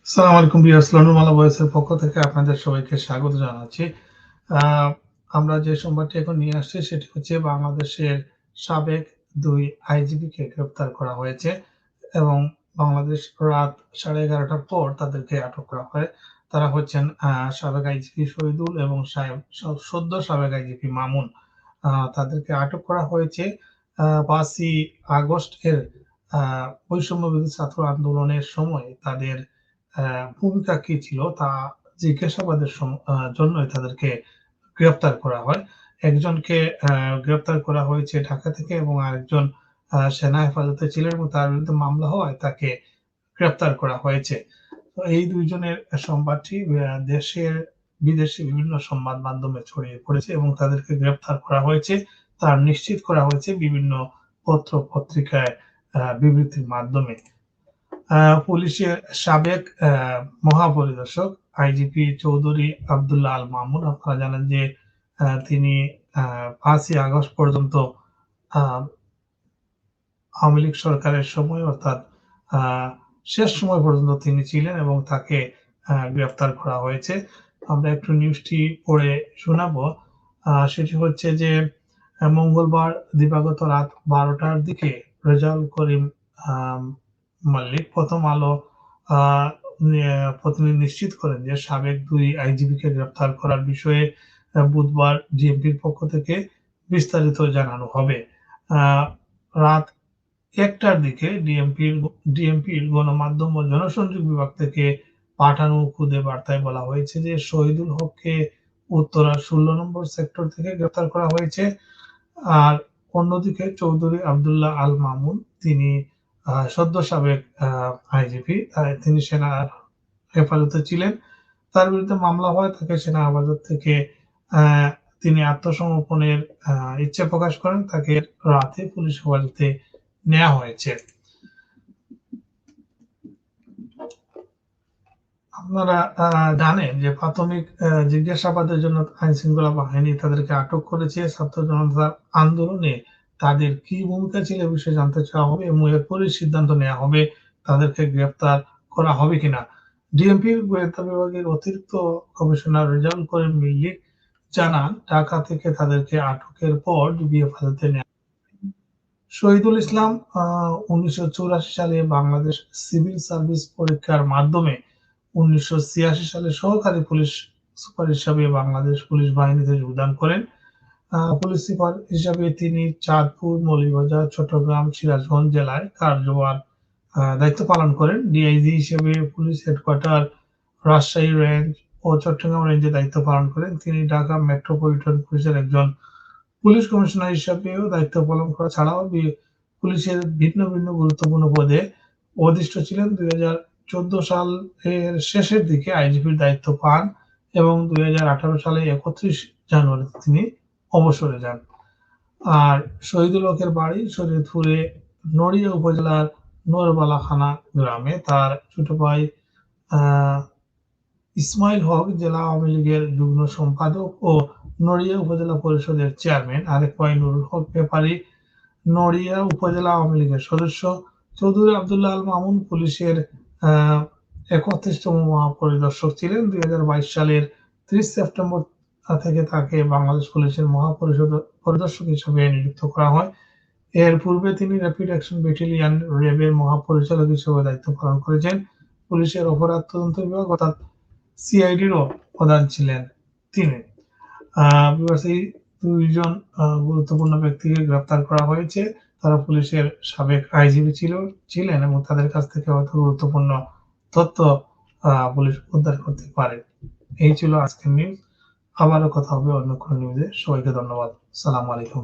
আসসালামু আলাইকুম viewers, London মালা ভয়েসের পক্ষ থেকে আপনাদের সবাইকে স্বাগত জানাচ্ছি। আ আমরা যে সংবাদটি এখন নিয়ে আসছি সেটি হচ্ছে বাংলাদেশের সাবেক ২ আইজিপিকে গ্রেপ্তার করা হয়েছে এবং বাংলাদেশ রাত 11:30টার পর তাদেরকে আটক করা হয়। তারা হচ্ছেন সাবেক আইজিপি শহীদুল এবং সদ্য সাবেক আইজিপি মামুন। তাদেরকে আটক করা হয়েছে ৫ই আগস্টের আ বৈষম্যবিরোধী ছাত্র আন্দোলনের সময় তাদের ভূমিকা কি ছিল তা জিজ্ঞাসাবাদের জন্যই তাদেরকে গ্রেপ্তার করা হয়। একজনকে গ্রেপ্তার করা হয়েছে ঢাকা থেকে এবং আরেকজন সেনা হেফাজতে ছিলেন এবং তার বিরুদ্ধে মামলা হওয়ায় তাকে গ্রেপ্তার করা হয়েছে। তো এই ২ জনের সংবাদটি দেশের বিদেশে বিভিন্ন সংবাদ মাধ্যমে ছড়িয়ে পড়েছে এবং তাদেরকে গ্রেপ্তার করা হয়েছে। তা নিশ্চিত করা হয়েছে বিভিন্ন পত্র-পত্রিকায় বিবৃতির মাধ্যমে। পুলিশের সাবেক মহাপরিদর্শক আইজিপি চৌধুরী আব্দুল্লাহ আল মামুন, আপনারা জানেন যে তিনি ৫ই আগস্ট পর্যন্ত আ আওয়ামী লীগ সরকারের সময় অর্থাৎ আ শেষ সময় পর্যন্ত তিনি ছিলেন এবং তাকে গ্রেফতার করা হয়েছে। আমরা একটু নিউজটি পড়ে শোনাবো। সেটি হচ্ছে যে মঙ্গলবার দিবাগত রাত ১২টার দিকে রেজাউল করিম আম মল্লিক 'প্রথম আলো' আ প্রতিনিধি নিশ্চিত করেন যে সাবেক ২ আইজিপিকে গ্রেপ্তার করার বিষয়ে বুধবার ডিএমপির পক্ষ থেকে বিস্তারিত জানানো হবে। আ রাত ১টার দিকে ডিএমপির গণমাধ্যম ও জনসংযোগ বিভাগ থেকে পাঠানো খুদে বার্তায় বলা হয়েছে যে শহীদুল হককে উত্তরার ১৬ নম্বর সেক্টর থেকে গ্রেপ্তার করা হয়েছে। আর অন্যদিকে চৌধুরী আব্দুল্লাহ আল মামুন, তিনি সদ্য সাবেক আইজিপি। তিনি সেনা হেফাজতে ছিলেন। তার বিরুদ্ধে মামলা হয়, তাকে সেনা হেফাজত থেকে আ তিনি আত্মসমর্পণের ইচ্ছা প্রকাশ করেন। তাকে রাতে পুলিশ হেফাজতে নেয়া হয়েছে। আপনারা জানেন যে প্রাথমিক জিজ্ঞাসাবাদের জন্য আইনশৃঙ্খলা বাহিনী তাদেরকে আটক করেছে। ছাত্র জনতার আন্দোলনে তাদের কি ভূমিকা ছিল এ বিষয়ে জানতে চাওয়া হবে এবং এরপরেই সিদ্ধান্ত নেয়া হবে তাদেরকে গ্রেপ্তার করা হবে কিনা। ডিএমপির গোয়েন্দা বিভাগের অতিরিক্ত কমিশনার রেজাউল করিম মল্লিক জানান, ঢাকা থেকে তাদেরকে আটকের পর ডিবি হেফাজতে নেয়া। শহীদুল ইসলাম ১৯৮৪ সালে বাংলাদেশ সিভিল সার্ভিস পরীক্ষার মাধ্যমে ১৯৮৬ সালে সহকারী পুলিশ সুপার হিসাবে বাংলাদেশ পুলিশ বাহিনীতে যোগদান করেন। পুলিশ সুপার হিসাবে তিনি চাঁদপুর, মৌলভীবাজার, চট্টগ্রাম, সিরাজগঞ্জ জেলায় কার্যভার দায়িত্ব পালন করেন। ডিআইজি হিসেবে পুলিশ হেডকোয়ার্টার, রাজশাহী রেঞ্জ ও চট্টগ্রাম রেঞ্জে দায়িত্ব পালন করেন। তিনি ঢাকা মেট্রোপলিটন পুলিশের একজন পুলিশ কমিশনার হিসাবেও দায়িত্ব পালন করা ছাড়াও পুলিশের ভিন্ন গুরুত্বপূর্ণ পদে অধিষ্ঠ ছিলেন। ২০১৪ সালের শেষের দিকে আইজিপির দায়িত্ব পান এবং ২০১৮ সালে ৩১ জানুয়ারিতে তিনি অবসরে যান। আর শহীদুল হকের বাড়ি শরীয়তপুরে নড়িয়া উপজেলার নোরবালাখানা গ্রামে। তার ছোট ভাই আ ইসমাইল হক জেলা আওয়ামী লীগের যুগ্ম সম্পাদক ও নড়িয়া উপজেলা পরিষদের চেয়ারম্যান। আরেক ভাই নুরুল হক ব্যাপারী নড়িয়া উপজেলা আওয়ামী লীগের সদস্য। চৌধুরী আব্দুল্লাহ আল মামুন পুলিশের আ ৩১তম মহাপরিদর্শক ছিলেন। ২০২২ সালের ৩০ সেপ্টেম্বর থেকে তাকে বাংলাদেশ পুলিশের পরিদর্শক হিসেবে নিযুক্ত করা হয়। এর পূর্বে তিনি র‍্যাপিড অ্যাকশন ব্যাটালিয়ন র্যাবের মহাপরিচালক হিসেবে দায়িত্ব পালন করেছেন। পুলিশের অপরাধ তদন্ত বিভাগ অর্থাৎ সিআইডিরও প্রধান ছিলেন তিনি। ভিউয়ার্স, এই ২ জন গুরুত্বপূর্ণ ব্যক্তিকে গ্রেপ্তার করা হয়েছে। তারা পুলিশের সাবেক আইজিপি ছিলেন এবং তাদের কাছ থেকে হয়তো গুরুত্বপূর্ণ তথ্য পুলিশ উদ্ধার করতে পারে। এই ছিল আজকের নিউজ। আবারও কথা হবে অন্য কোনো নিউজে। সবাইকে ধন্যবাদ। সালামু আলাইকুম।